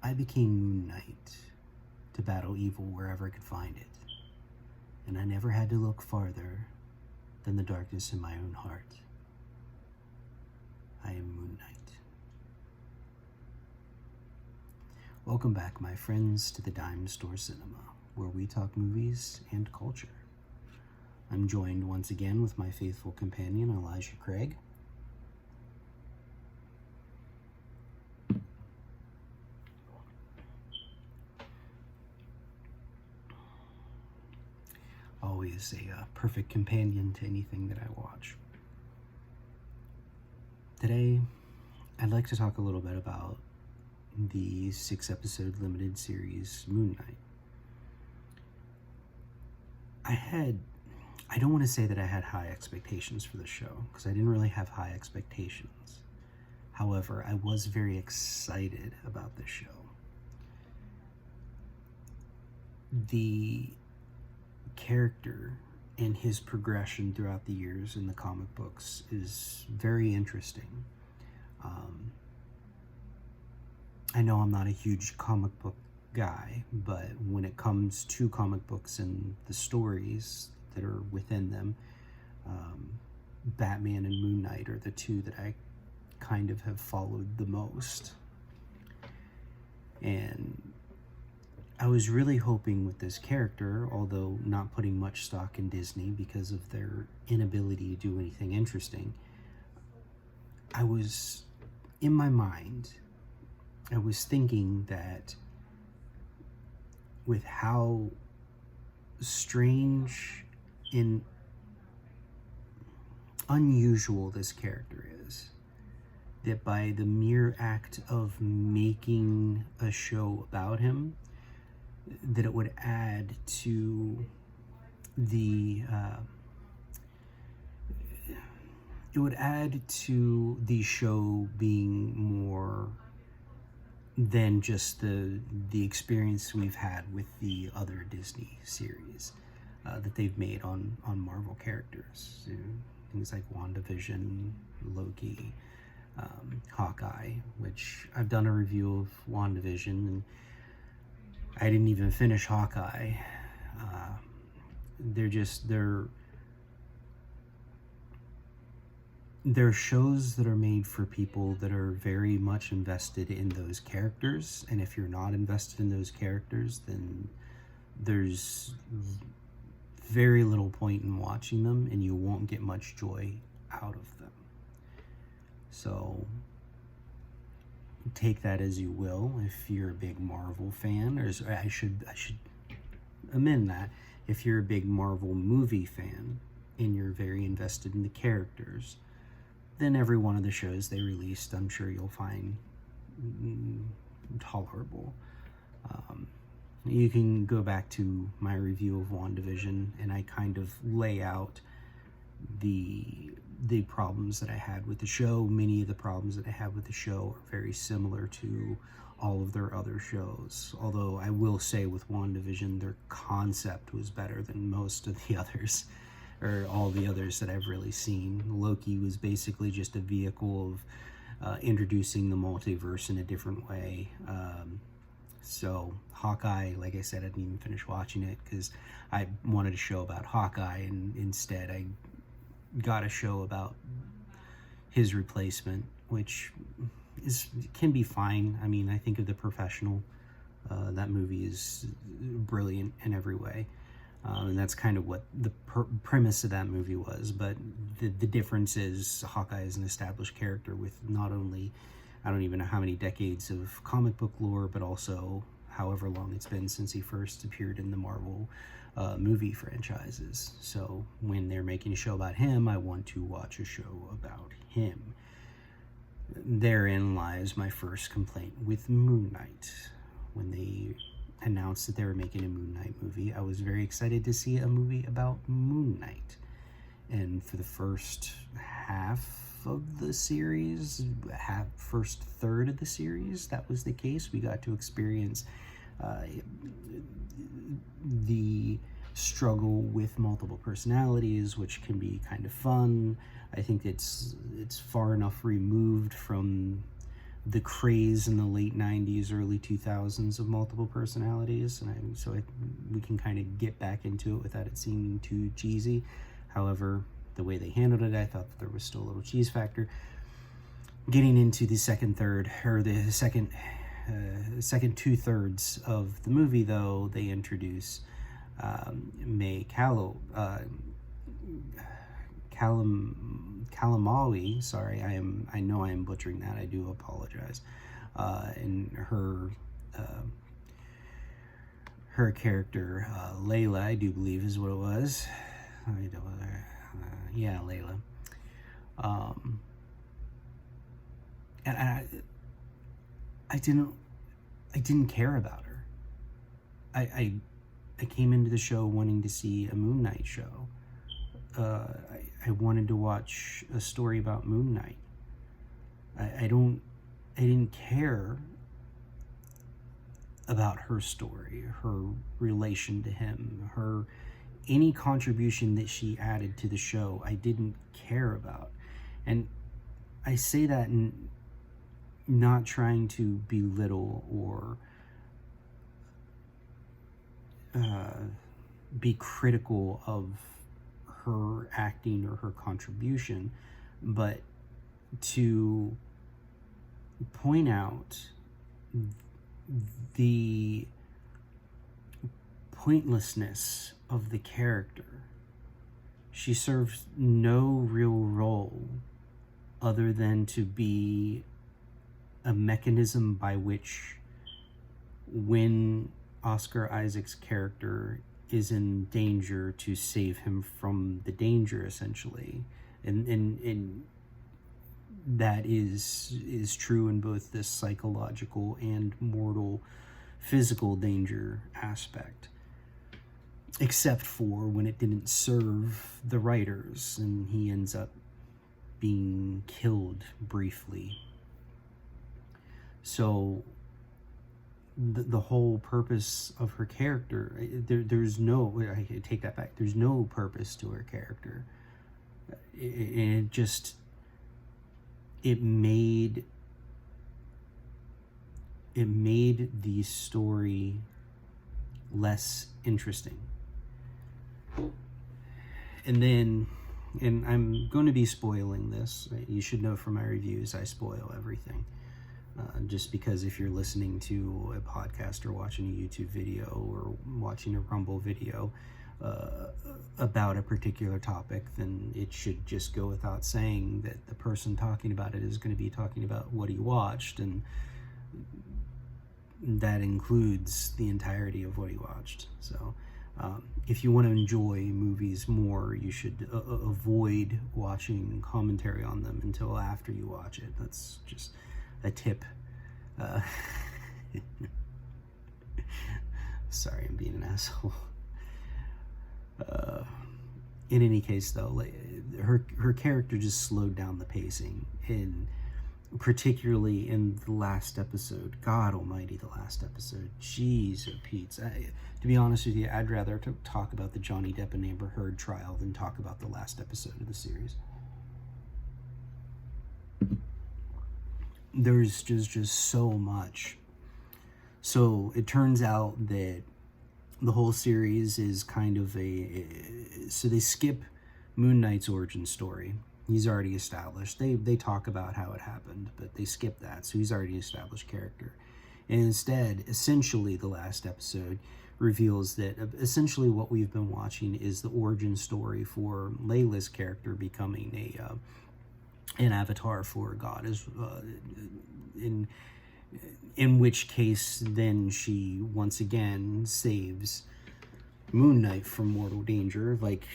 I became Moon Knight to battle evil wherever I could find it, and I never had to look farther than the darkness in my own heart. I am Moon Knight. Welcome back, my friends, to the Dime Store Cinema, where we talk movies and culture. I'm joined once again with my faithful companion, Elijah Craig. Always a perfect companion to anything that I watch. Today, I'd like to talk a little bit about the 6-episode limited series Moon Knight. I don't want to say that I had high expectations for the show, because I didn't really have high expectations. However, I was very excited about this show. The character and his progression throughout the years in the comic books is very interesting. I know I'm not a huge comic book guy, but when it comes to comic books and the stories that are within them, Batman and Moon Knight are the two that I kind of have followed the most. And I was really hoping with this character, although not putting much stock in Disney because of their inability to do anything interesting, I was, in my mind, I was thinking that with how strange and unusual this character is, that by the mere act of making a show about him, that it would add to the show being more than just the experience we've had with the other Disney series that they've made on Marvel characters. Things like WandaVision, Loki, Hawkeye, which I've done a review of WandaVision, and I didn't even finish Hawkeye. They're shows that are made for people that are very much invested in those characters, and if you're not invested in those characters, then there's very little point in watching them, and you won't get much joy out of them. So take that as you will. If you're a big Marvel fan, or I should amend that, if you're a big Marvel movie fan and you're very invested in the characters, then every one of the shows they released, I'm sure you'll find tolerable. You can go back to my review of WandaVision, and I kind of lay out the problems that I had with the show. Many of the problems that I have with the show are very similar to all of their other shows. Although I will say with WandaVision, their concept was better than most of the others, or all the others that I've really seen. Loki was basically just a vehicle of introducing the multiverse in a different way. So Hawkeye, like I said, I didn't even finish watching it because I wanted a show about Hawkeye, and instead I got a show about his replacement, which can be fine. I mean, I think of The Professional. That movie is brilliant in every way. And that's kind of what the premise of that movie was. But the difference is Hawkeye is an established character with not only, I don't even know how many decades of comic book lore, but also however long it's been since he first appeared in the Marvel movie franchises. So when they're making a show about him, I want to watch a show about him. Therein lies my first complaint with Moon Knight. When they announced that they were making a Moon Knight movie, I was very excited to see a movie about Moon Knight. And for the first half of the series, first third of the series, that was the case. We got to experience the struggle with multiple personalities, which can be kind of fun. I think it's far enough removed from the craze in the late 90s, early 2000s of multiple personalities, and we can kind of get back into it without it seeming too cheesy. However, the way they handled it, I thought that there was still a little cheese factor. Getting into the second two-thirds of the movie, though, they introduce May Calamawy. Sorry, I know I am butchering that. I do apologize. And her character, Layla, I do believe is what it was. Yeah, Layla. And I didn't care about her. I came into the show wanting to see a Moon Knight show. I wanted to watch a story about Moon Knight. I didn't care about her story, her relation to him, any contribution that she added to the show. I didn't care about. And I say that not trying to belittle or be critical of her acting or her contribution, but to point out the pointlessness of the character. She serves no real role other than to be a mechanism by which, when Oscar Isaac's character is in danger, to save him from the danger, essentially. And that is true in both this psychological and mortal physical danger aspect, except for when it didn't serve the writers and he ends up being killed briefly. So the whole purpose of her character, there's no, I take that back, there's no purpose to her character. It made the story less interesting. And I'm going to be spoiling this. You should know from my reviews, I spoil everything. Just because if you're listening to a podcast or watching a YouTube video or watching a Rumble video about a particular topic, then it should just go without saying that the person talking about it is going to be talking about what he watched, and that includes the entirety of what he watched. So if you want to enjoy movies more, you should avoid watching commentary on them until after you watch it. That's just a tip. Sorry, I'm being an asshole. In any case, though, her character just slowed down the pacing, and particularly in the last episode. God almighty, the last episode. Jeez, or Pete's. To be honest with you, I'd rather talk about the Johnny Depp and Amber Heard trial than talk about the last episode of the series. There's just so much. So it turns out that the whole series is kind of so they skip Moon Knight's origin story. He's already established. They talk about how it happened, but they skip that. So he's already established character. And instead, essentially, the last episode reveals that essentially what we've been watching is the origin story for Layla's character becoming an avatar for God, in which case then she once again saves Moon Knight from mortal danger, like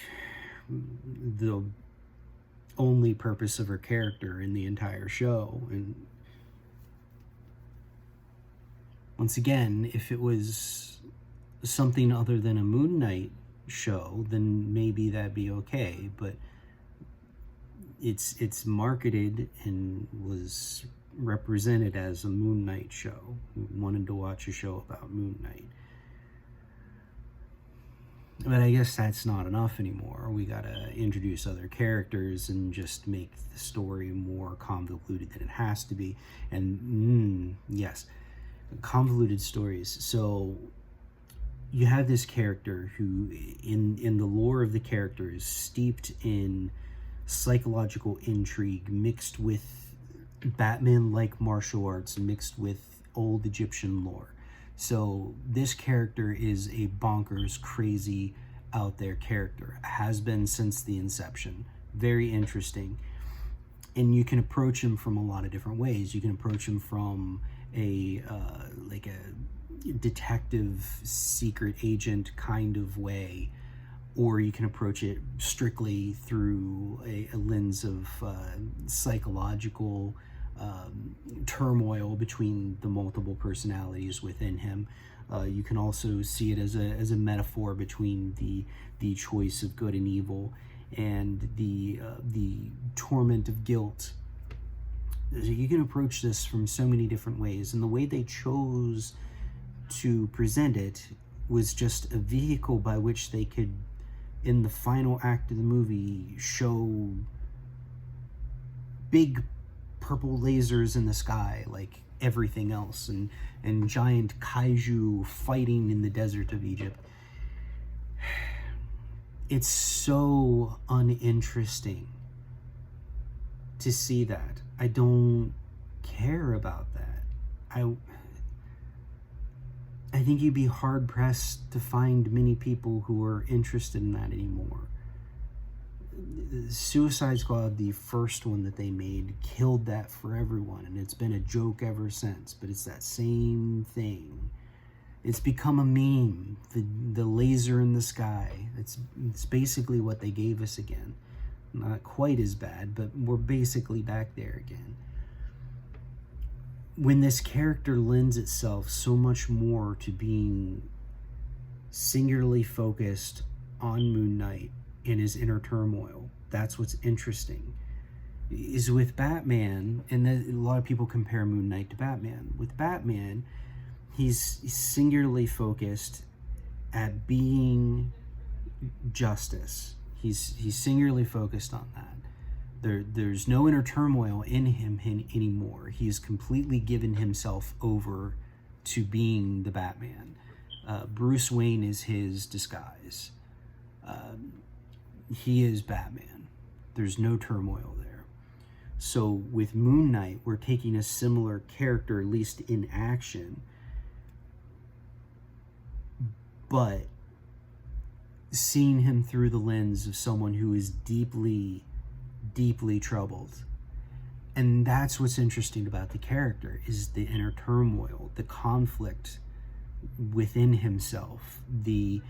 the only purpose of her character in the entire show. And once again, if it was something other than a Moon Knight show, then maybe that'd be okay, but it's marketed and was represented as a Moon Knight show. We wanted to watch a show about Moon Knight. But I guess that's not enough anymore. We gotta introduce other characters and just make the story more convoluted than it has to be. And yes, convoluted stories. So you have this character who, in the lore of the character, is steeped in psychological intrigue mixed with Batman-like martial arts mixed with old Egyptian lore. So this character is a bonkers, crazy, out there character. Has been since the inception. Very interesting. And you can approach him from a lot of different ways. You can approach him from a like a detective, secret agent kind of way, or you can approach it strictly through a lens of psychological turmoil between the multiple personalities within him. You can also see it as a metaphor between the choice of good and evil and the torment of guilt. You can approach this from so many different ways, and the way they chose to present it was just a vehicle by which they could, in the final act of the movie, show big purple lasers in the sky like everything else, and giant kaiju fighting in the desert of Egypt. It's so uninteresting to see that. I don't care about that. I think you'd be hard pressed to find many people who are interested in that anymore. Suicide Squad, the first one that they made, killed that for everyone, and it's been a joke ever since. But it's that same thing. It's become a meme. The laser in the sky. It's basically what they gave us again. Not quite as bad, but we're basically back there again. When this character lends itself so much more to being singularly focused on Moon Knight and his inner turmoil, that's what's interesting. Is with Batman, and a lot of people compare Moon Knight to Batman. With Batman, he's singularly focused at being justice. He's singularly focused on that. There's no inner turmoil in him anymore. He's completely given himself over to being the Batman. Bruce Wayne is his disguise. He is Batman. There's no turmoil there. So with Moon Knight, we're taking a similar character, at least in action, but seeing him through the lens of someone who is deeply, deeply troubled. And that's what's interesting about the character, is the inner turmoil, the conflict within himself, the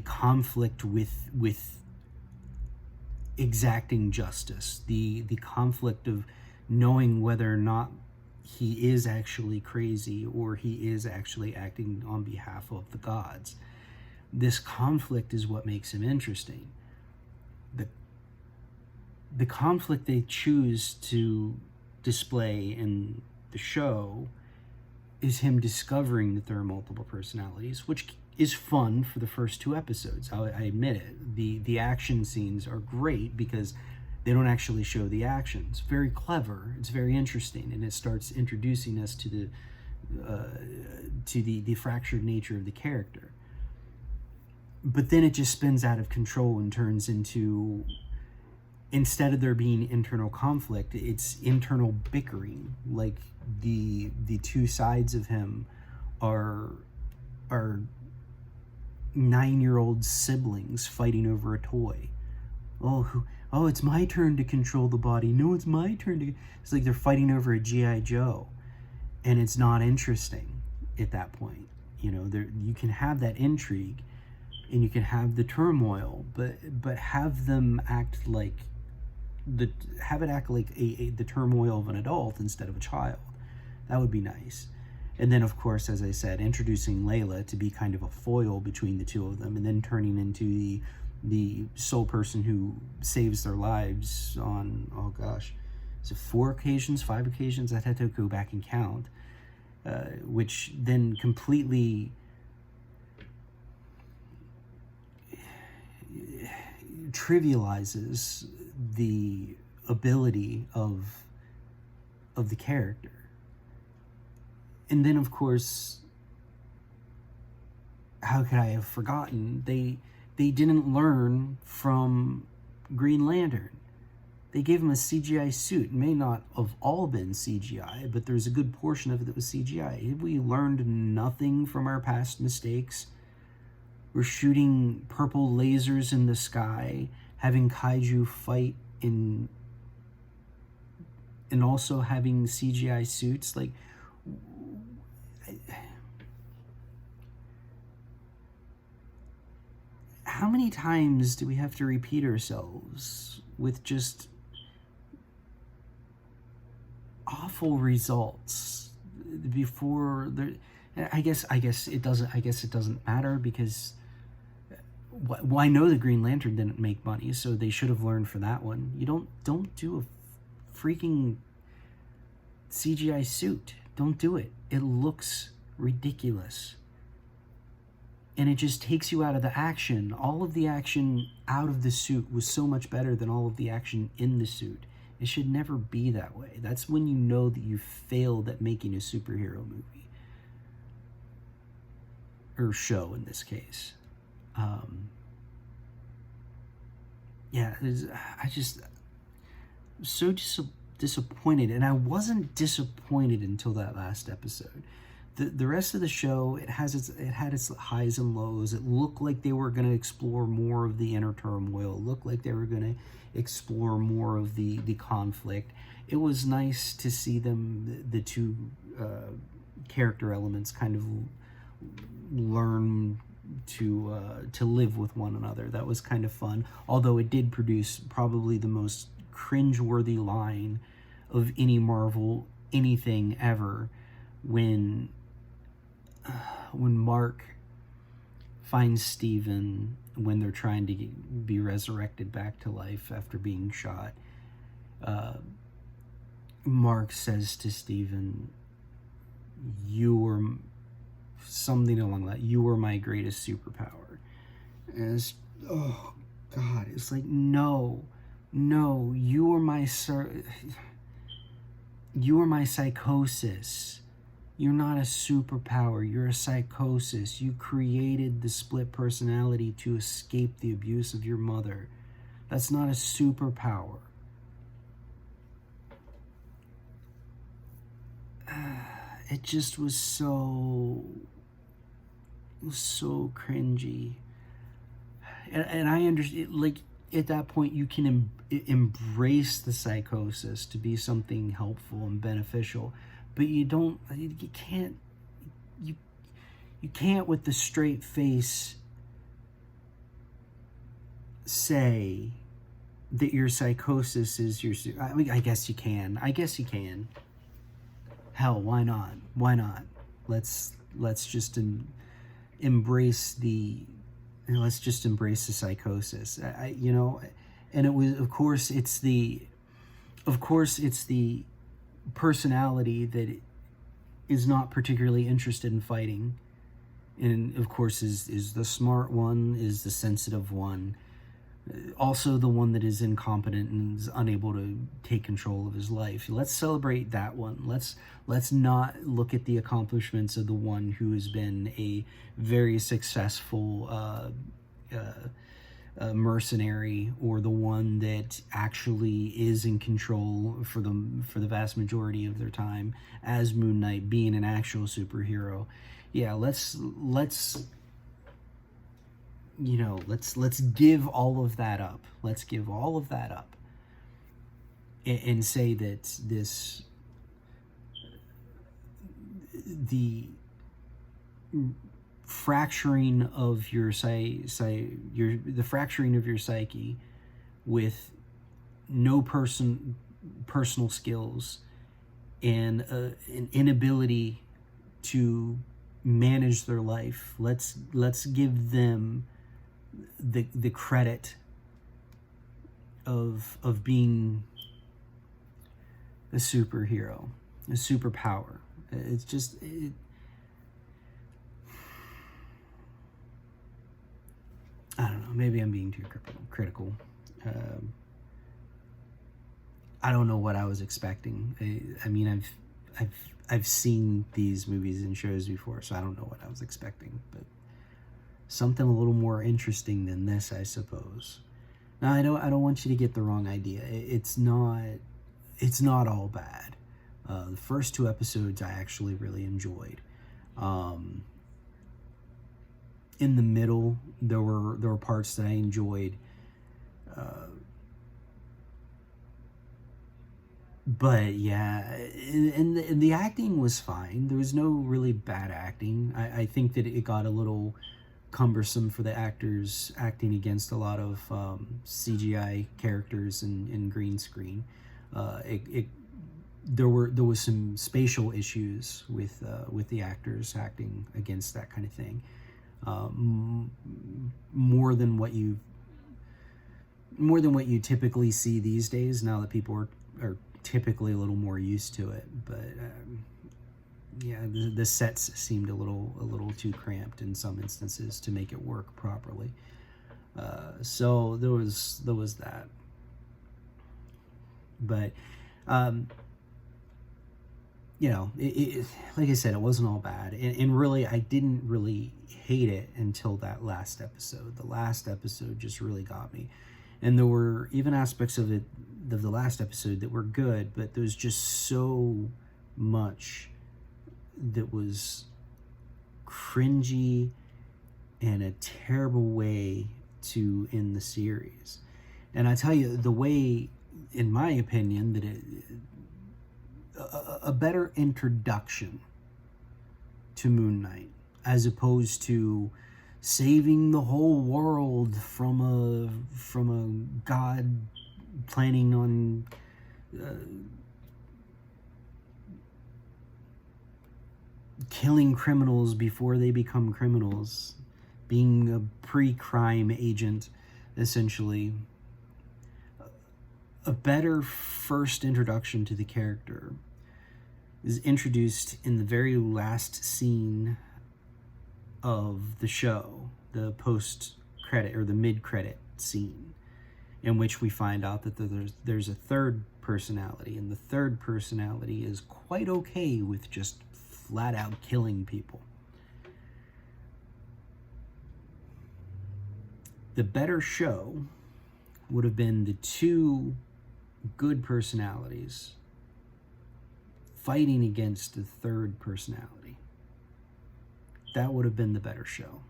conflict with exacting justice, the conflict of knowing whether or not he is actually crazy or he is actually acting on behalf of the gods. This conflict is what makes him interesting. The conflict they choose to display in the show is him discovering that there are multiple personalities, which is fun for the first 2 episodes. I admit it. The action scenes are great because they don't actually show the action. It's very clever. It's very interesting, and it starts introducing us to the fractured nature of the character. But then it just spins out of control and turns into, instead of there being internal conflict, it's internal bickering. Like the 2 sides of him are 9-year-old siblings fighting over a toy. Oh, it's my turn to control the body. No, it's my turn to. It's like they're fighting over a G.I. Joe, and it's not interesting at that point. You can have that intrigue, and you can have the turmoil, but have them act like the turmoil of an adult instead of a child. That would be nice. And then, of course, as I said, introducing Layla to be kind of a foil between the 2 of them, and then turning into the sole person who saves their lives on, oh gosh, is it 4 occasions, 5 occasions? I'd have to go back and count. Which then completely, trivializes the ability of the character. And then, of course, how could I have forgotten? They didn't learn from Green Lantern. They gave him a CGI suit. It may not have all been CGI, but there's a good portion of it that was CGI. We learned nothing from our past mistakes. We're shooting purple lasers in the sky, having kaiju fight and also having CGI suits. Like, how many times do we have to repeat ourselves with just awful results before there? I guess it doesn't matter, because well, I know the Green Lantern didn't make money, so they should have learned for that one. You don't do a freaking CGI suit. Don't do it. It looks ridiculous. And it just takes you out of the action. All of the action out of the suit was so much better than all of the action in the suit. It should never be that way. That's when you know that you failed at making a superhero movie. Or show, in this case. I just so disappointed, and I wasn't disappointed until that last episode. The rest of the show, it had its highs and lows. It looked like they were going to explore more of the inner turmoil. It looked like they were going to explore more of the conflict. It was nice to see them, the two character elements, kind of learn to live with one another. That was kind of fun, although it did produce probably the most cringeworthy line of any Marvel anything ever, when Mark finds Steven when they're trying to be resurrected back to life after being shot. Mark says to Steven, "You are," something along that, "you are my greatest superpower." And it's, oh God, it's like, no, you are my psychosis. You're not a superpower. You're a psychosis. You created the split personality to escape the abuse of your mother. That's not a superpower. It just was so cringy. And I understand, like, at that point you can embrace the psychosis to be something helpful and beneficial, but you can't with the straight face say that your psychosis is your, I mean, I guess you can. Hell, why not? Let's just embrace the psychosis. And it was, of course it's the personality that is not particularly interested in fighting, and of course is the smart one, is the sensitive one, also the one that is incompetent and is unable to take control of his life. Let's celebrate that one. Let's not look at the accomplishments of the one who has been a very successful mercenary, or the one that actually is in control for the vast majority of their time as Moon Knight, being an actual superhero. Yeah, let's give all of that up. Let's give all of that up and say that the fracturing of your the fracturing of your psyche with no personal skills and an inability to manage their life. Let's give them the credit of being a superhero, a superpower. It's just I don't know. maybe I'm being too critical. I don't know what I was expecting. I mean, I've seen these movies and shows before, so I don't know what I was expecting. But something a little more interesting than this, I suppose. Now, I don't want you to get the wrong idea. It's not all bad. The first 2 episodes I actually really enjoyed. In the middle, there were parts that I enjoyed. But yeah, and the acting was fine. There was no really bad acting. I think that it got a little cumbersome for the actors acting against a lot of CGI characters and green screen. There was some spatial issues with the actors acting against that kind of thing, more than what you typically see these days. Now that people are typically a little more used to it, but yeah, the sets seemed a little too cramped in some instances to make it work properly. So there was that, but you know, like I said, it wasn't all bad, and really, I didn't really hate it until that last episode. The last episode just really got me, and there were even aspects of it, of the last episode, that were good, but there was just so much that was cringy and a terrible way to end the series. And I tell you, the way, in my opinion, that a better introduction to Moon Knight, as opposed to saving the whole world from a god planning on killing criminals before they become criminals, being a pre-crime agent, essentially. A better first introduction to the character is introduced in the very last scene of the show, the post-credit or the mid-credit scene, in which we find out that there's a third personality, and the third personality is quite okay with just flat out killing people. The better show would have been the 2 good personalities fighting against the third personality. That would have been the better show.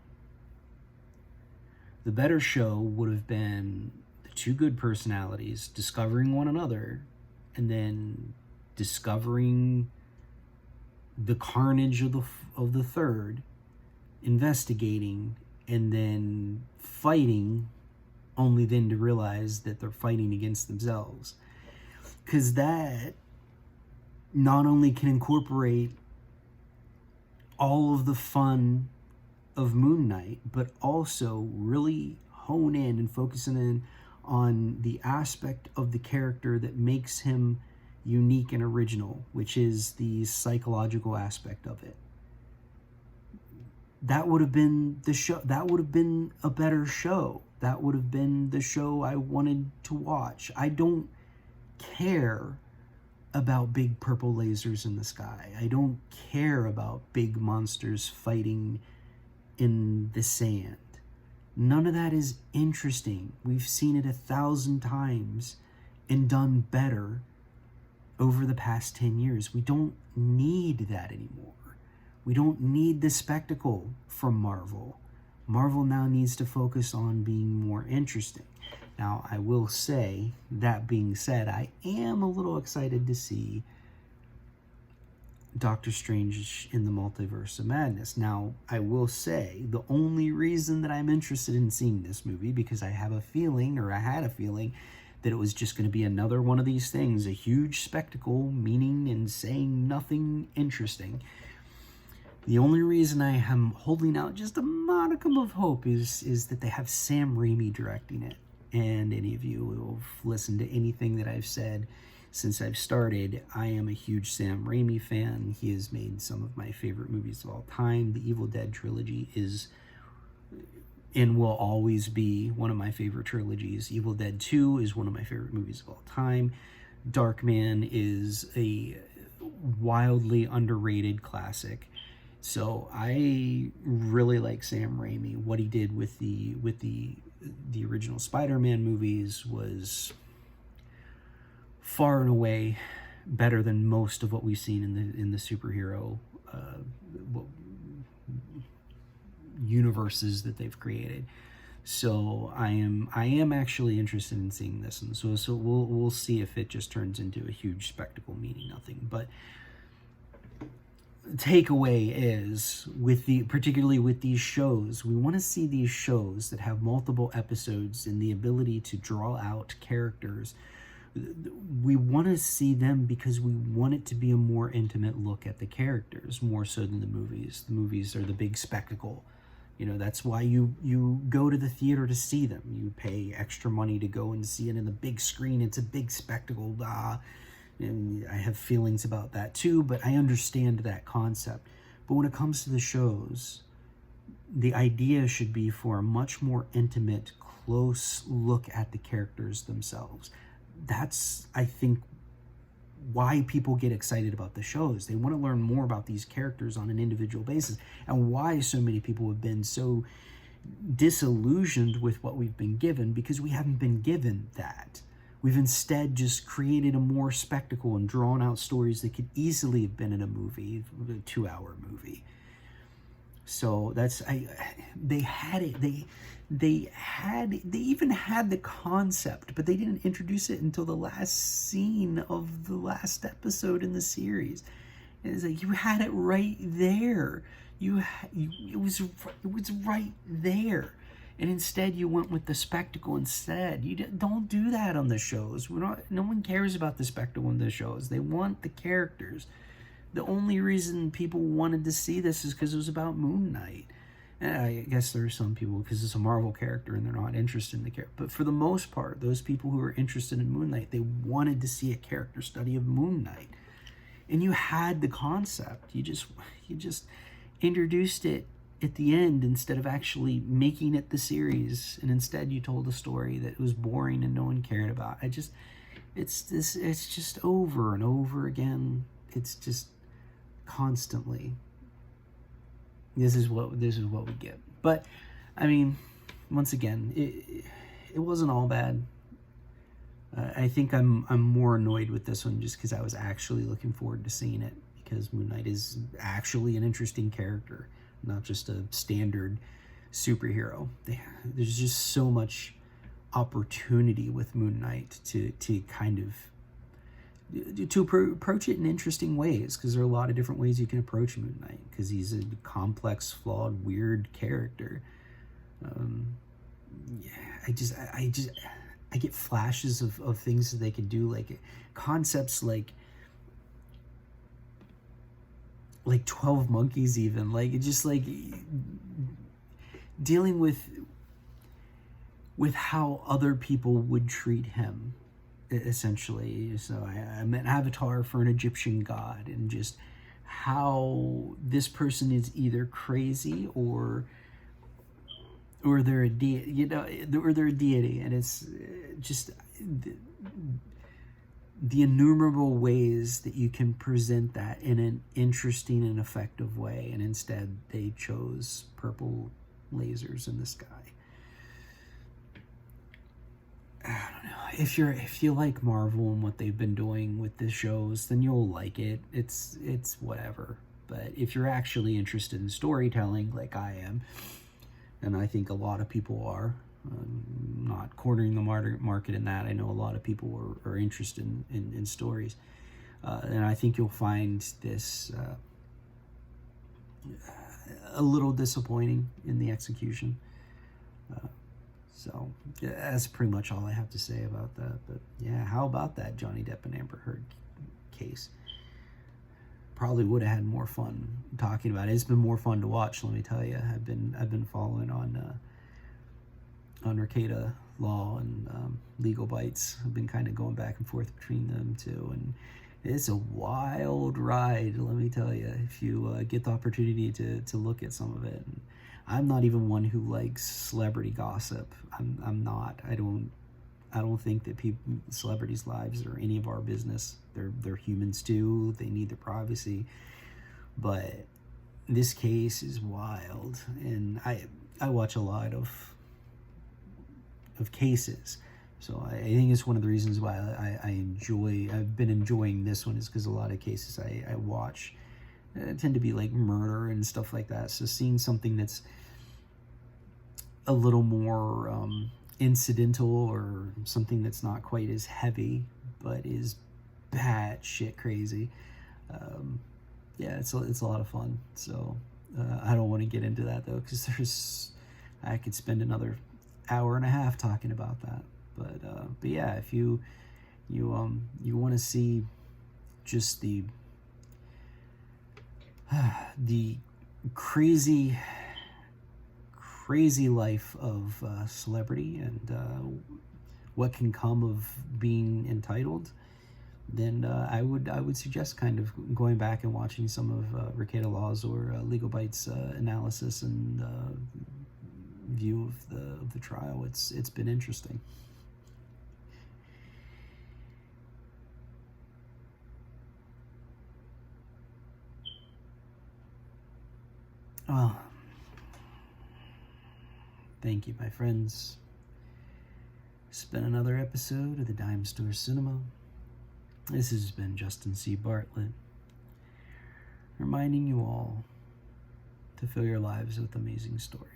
The better show would have been the 2 good personalities discovering one another, and then discovering the carnage of the third, investigating, and then fighting, only then to realize that they're fighting against themselves. Because that not only can incorporate all of the fun of Moon Knight, but also really hone in and focus in on the aspect of the character that makes him unique and original, which is the psychological aspect of it. That would have been the show. That would have been a better show. That would have been the show I wanted to watch. I don't care about big purple lasers in the sky. I don't care about big monsters fighting in the sand. None of that is interesting. We've seen it 1,000 times and done better over the past 10 years. We don't need that anymore. We don't need the spectacle from Marvel. Marvel now needs to focus on being more interesting. Now, I will say, that being said, I am a little excited to see Doctor Strange in the Multiverse of Madness. Now, I will say, the only reason that I'm interested in seeing this movie, because I had a feeling that it was just going to be another one of these things, a huge spectacle, meaning and saying nothing interesting. The only reason I am holding out just a modicum of hope is that they have Sam Raimi directing it. And any of you who have listened to anything that I've said since I've started, I am a huge Sam Raimi fan. He has made some of my favorite movies of all time. The Evil Dead trilogy is and will always be one of my favorite trilogies. Evil Dead 2 is one of my favorite movies of all time. Darkman is a wildly underrated classic. So I really like Sam Raimi. What he did with the original Spider-Man movies was far and away better than most of what we've seen in the superhero universes that they've created. So I am actually interested in seeing this, and so we'll see if it just turns into a huge spectacle meaning nothing. But takeaway is, particularly with these shows, we want to see these shows that have multiple episodes and the ability to draw out characters. We want to see them because we want it to be a more intimate look at the characters, more so than the movies. The movies are the big spectacle. That's why you go to the theater to see them. You pay extra money to go and see it in the big screen. It's a big spectacle. And I have feelings about that too, but I understand that concept. But when it comes to the shows, the idea should be for a much more intimate, close look at the characters themselves. That's, I think, why people get excited about the shows. They want to learn more about these characters on an individual basis, and why so many people have been so disillusioned with what we've been given, because we haven't been given that. We've instead just created a more spectacle and drawn out stories that could easily have been in a movie, a 2-hour movie. So they had it. They even had the concept, but they didn't introduce it until the last scene of the last episode in the series. And it's like, you had it right there. It was right there. And instead you went with the spectacle instead. You don't do that on the shows. No one cares about the spectacle in the shows. They want the characters. The only reason people wanted to see this is because it was about Moon Knight. And I guess there are some people, because it's a Marvel character and they're not interested in the character. But for the most part, those people who are interested in Moon Knight, they wanted to see a character study of Moon Knight. And you had the concept. You just introduced it at the end instead of actually making it the series. And instead you told a story that was boring and no one cared about. It's just over and over again. It's just constantly, this is what we get. But I mean, once again, it wasn't all bad. I think I'm more annoyed with this one just because I was actually looking forward to seeing it, because Moon Knight is actually an interesting character, not just a standard superhero. There's just so much opportunity with Moon Knight to kind of approach it in interesting ways, because there are a lot of different ways you can approach Moon Knight, because he's a complex, flawed, weird character. I get flashes of things that they can do, like concepts like 12 Monkeys, even dealing with how other people would treat him, essentially. So I'm an avatar for an Egyptian god, and just how this person is either crazy or they're a deity, or they're a deity, and it's just the innumerable ways that you can present that in an interesting and effective way. And instead they chose purple lasers in the sky. I don't know. If you like Marvel and what they've been doing with the shows, then you'll like it. It's whatever. But if you're actually interested in storytelling, like I am, and I think a lot of people are, not cornering the market in that. I know a lot of people are interested in stories. And I think you'll find this a little disappointing in the execution. So that's pretty much all I have to say about that. But yeah, how about that Johnny Depp and Amber Heard case? Probably would have had more fun talking about it. It's been more fun to watch, let me tell you. I've been following on Arcata Law and Legal Bites. I've been kind of going back and forth between them two, and it's a wild ride, let me tell you, if you get the opportunity to look at some of it. And I'm not even one who likes celebrity gossip. I'm not. I don't think that celebrities' lives are any of our business. They're humans too. They need their privacy. But this case is wild, and I watch a lot of cases. So I think it's one of the reasons why I've been enjoying this one, is because a lot of cases I watch tend to be like murder and stuff like that. So seeing something that's a little more incidental, or something that's not quite as heavy but is bad shit crazy, yeah, it's a lot of fun. So I don't want to get into that though, because I could spend another hour and a half talking about that. But yeah, if you want to see just the the crazy life of celebrity, and what can come of being entitled, then I would suggest kind of going back and watching some of Rekieta Law's or Legal Bites analysis and view of the trial. It's been interesting. Well, thank you, my friends. It's been another episode of the Dime Store Cinema. This has been Justin C. Bartlett, reminding you all to fill your lives with amazing stories.